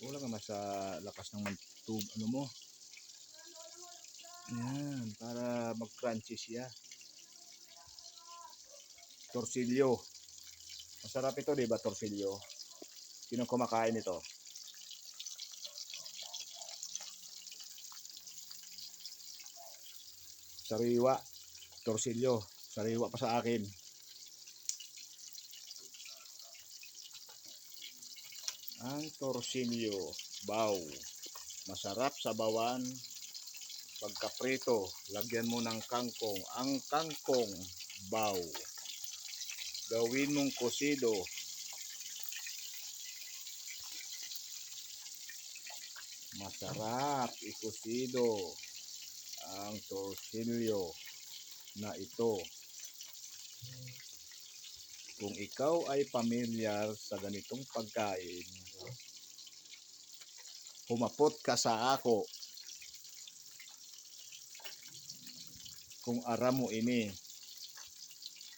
Wala ka mas sa lakas ng ano mo. Yan, para mag-crunchy siya. Torsilyo. Masarap ito, di ba, torsilyo? Sino kumakain ito? Sariwa. Torsilyo. Sariwa pa sa akin. Ang torsilyo. Baw. Masarap sa bawan. Pagkaprito, lagyan mo ng kangkong. Ang kangkong, baw. Gawin mong kosido. Masarap ikosido ang torsilyo na ito. Kung ikaw ay pamilyar sa ganitong pagkain, humapot ka sa ako. Kung aram mo ini,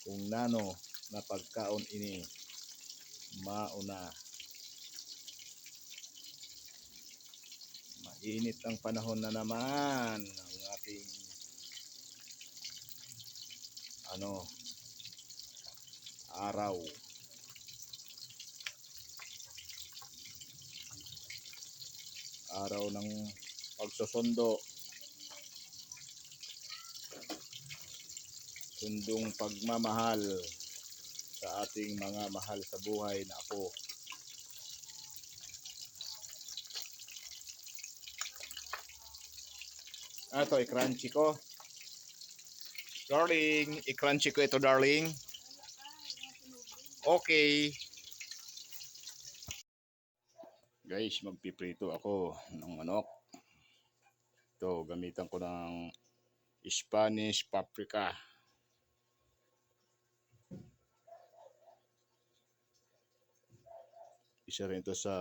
kung nano na pagkaon ini, mauna. Mainit ang panahon na naman ng ating araw. Araw ng pagsusundo. Sundong pagmamahal sa ating mga mahal sa buhay na apo. Ito, i-crunchy ko. Darling, i-crunchy ko ito, darling. Okay. Guys, magpiprito ako ng manok. Ito, gamitan ko ng Spanish paprika. Isa rin ito sa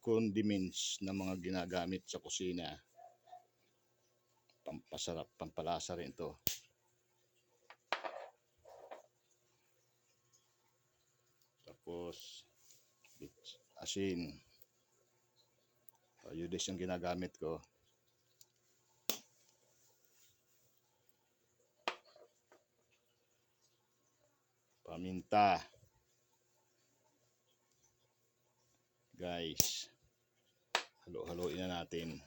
condiments na mga ginagamit sa kusina. Pampasarap, pampalasa rin ito. Tapos asin. Yun din yung ginagamit ko. Paminta. Guys, halo-haloin na natin.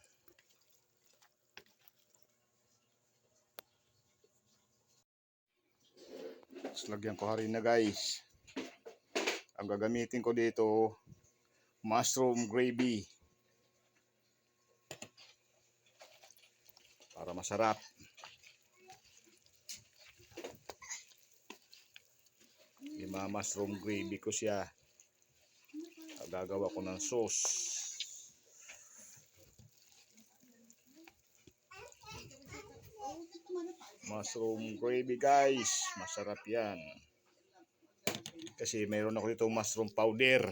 Tapos lagyan ko harina, guys. Ang gagamitin ko dito, mushroom gravy. Para masarap. Mushroom gravy ko siya. Gagawa ko ng sauce. Mushroom gravy, guys. Masarap yan. Kasi mayroon ako dito mushroom powder.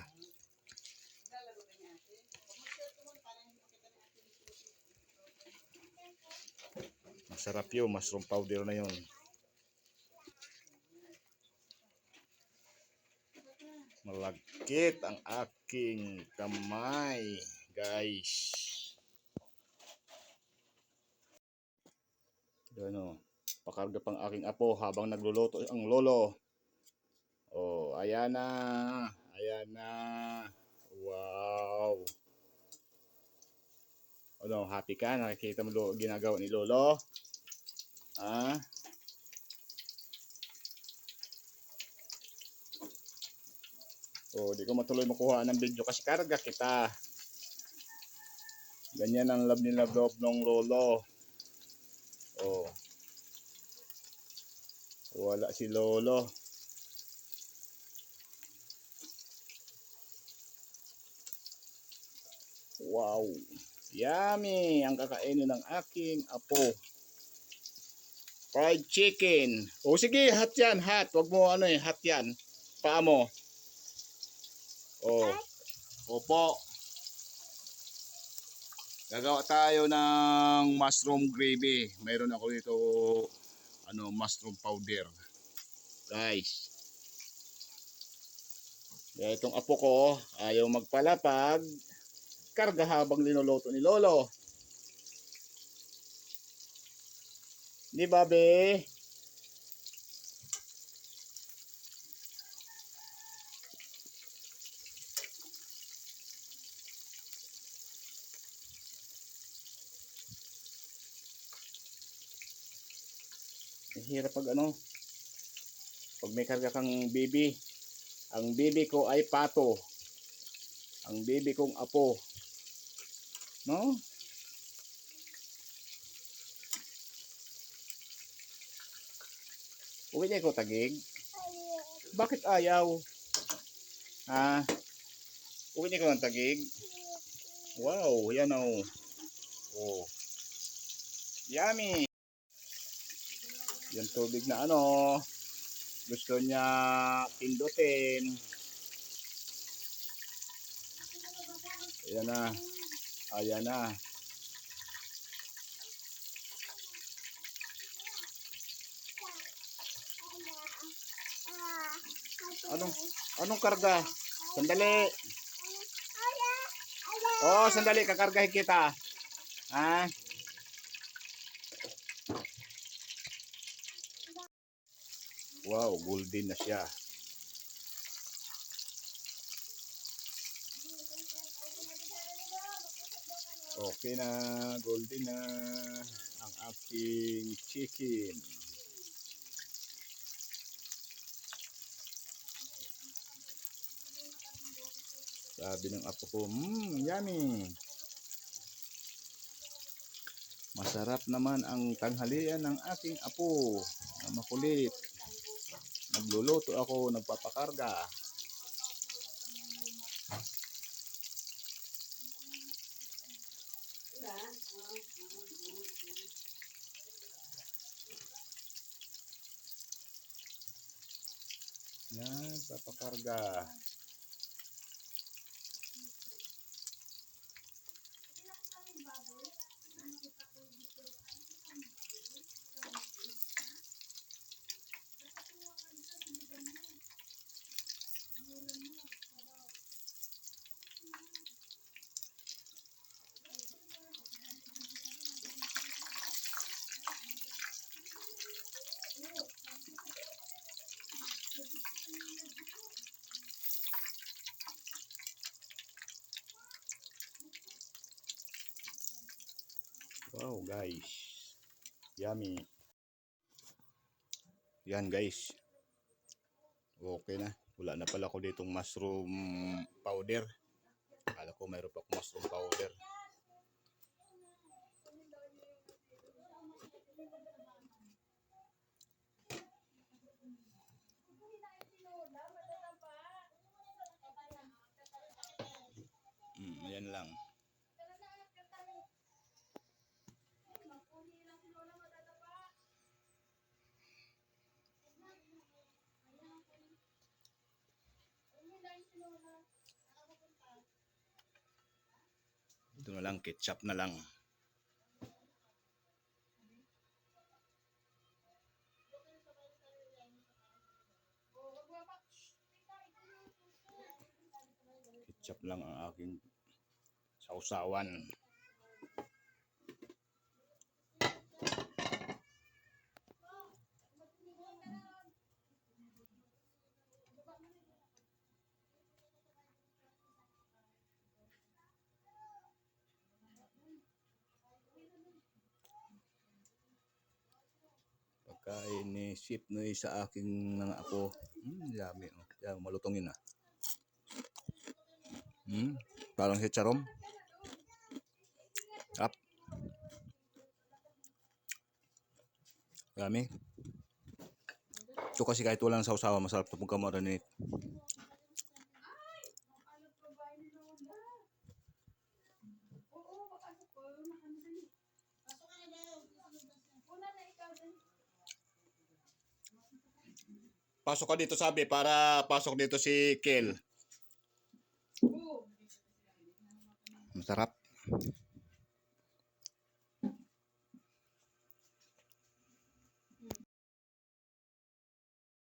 Masarap yun, mushroom powder na yun. Malagkit ang aking kamay, guys. Ano, pakarga pang aking apo habang nagluluto ang lolo. Oh, ayan na. Ayan na. Wow. Ano, happy ka? Nakikita mo ginagawa ni lolo? Ah? Oh, di ko matuloy makuha ng video kasi karga kita. Ganyan ang love ni love ng lolo. Oh. Wala si lolo. Wow. Yummy ang kakainin ng aking apo. Fried chicken. O sige, hot yan, hot. Wag mo hot yan. Paa mo. Oh. Opo. Gagawa tayo ng mushroom gravy. Mayroon ako dito mushroom powder. Guys. Kaya itong apo ko, ayaw magpalapag, karga habang linuluto ni Lolo. Di ba, be? Hirap pag ano, pag may karga kang baby. Ang baby ko ay pato. Ang baby kong apo. No? Uwi niya ko tagig. Bakit ayaw? Ha? Uwi niya ko ng tagig. Wow, yan o. Oh. Yummy. Yan tubig na ano. Gusto niya pindutin. Ayan na. Ayan na. Anong karga? Sandali. Oh, sandali. Kakargahin kita. Ha? Wow, golden na siya. Okay na, golden na ang aking chicken. Sabi ng apo ko, yummy. Masarap naman ang tanghalian ng aking apo na makulit. Nagluluto ako, nagpapakarga. Yan, papakarga. Wow guys, yummy. Yan guys, okay na. Wala na pala ko ditong mushroom powder. Akala ko mayroon pa akong mushroom powder. Ayan lang. Ito na lang, ketchup na lang. Ketchup lang ang aking sausawan. Pagkain ni Sip Noy sa aking mga apo. Yummy. Yan, malutong yun ah. Parang chicharon. Up. Yummy. Ito kasi kahit walang sausawa, masarap ito pagka marinate. Pasok ka dito, sabi, para pasok dito si Kel. Masarap.